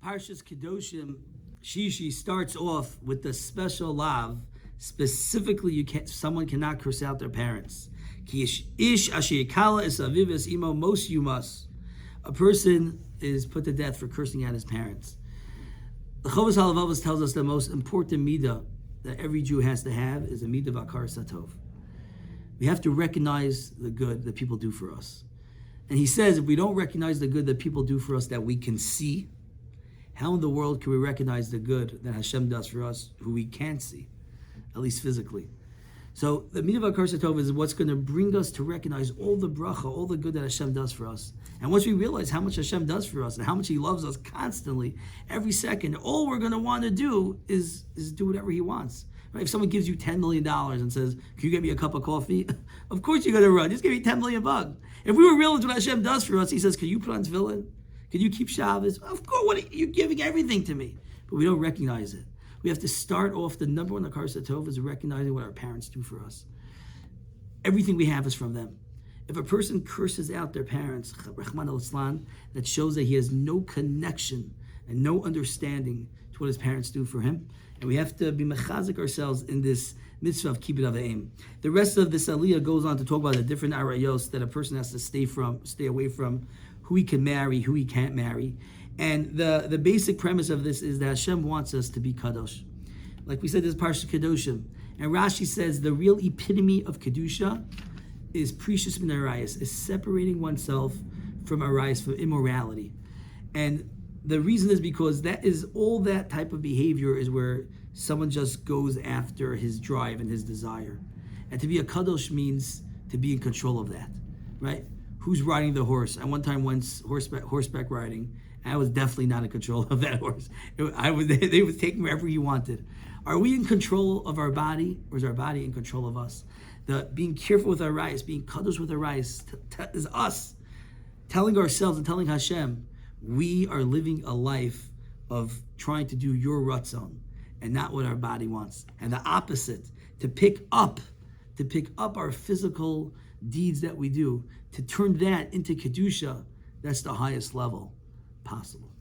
Parshas Kedoshim, Shishi starts off with the special lav. Specifically, someone cannot curse out their parents. Ish asher yikala es aviv es imo mos yumas. A person is put to death for cursing out his parents. The Chovos HaLevavos tells us the most important midah that every Jew has to have is a midah of akar satov. We have to recognize the good that people do for us. And he says, if we don't recognize the good that people do for us that we can see, how in the world can we recognize the good that Hashem does for us who we can't see, at least physically? So the midah of akar satov is what's going to bring us to recognize all the bracha, all the good that Hashem does for us. And once we realize how much Hashem does for us and how much He loves us constantly, every second, all we're going to want to do is do whatever He wants. Right? If someone gives you $10 million and says, "Can you get me a cup of coffee?" Of course you're going to run. Just give me $10 million bucks. If we were realizing what Hashem does for us, He says, "Can you put on tefillin? Can you keep Shabbos?" Of course, you're giving everything to me. But we don't recognize it. We have to start off, the number one akar satov is recognizing what our parents do for us. Everything we have is from them. If a person curses out their parents, Rahman al-Islam, that shows that he has no connection and no understanding to what his parents do for him. And we have to be mechazik ourselves in this mitzvah of kibbud av v'em. The rest of this aliyah goes on to talk about the different arayos that a person has to stay away from, who he can marry, who he can't marry. And the basic premise of this is that Hashem wants us to be kadosh. Like we said, this is Parshat Kedoshim. And Rashi says the real epitome of Kedusha is precious min arayos, is separating oneself from arayos, from immorality. And the reason is because that is all that type of behavior is where someone just goes after his drive and his desire. And to be a kadosh means to be in control of that, right? Who's riding the horse? I one time went horseback riding. I was definitely not in control of that horse. They would take me wherever you wanted. Are we in control of our body, or is our body in control of us? Being careful with our rice, being kadosh with our rice, is us telling ourselves and telling Hashem, we are living a life of trying to do your ratzon and not what our body wants. And the opposite, to pick up our physical deeds that we do, to turn that into kedusha, that's the highest level possible.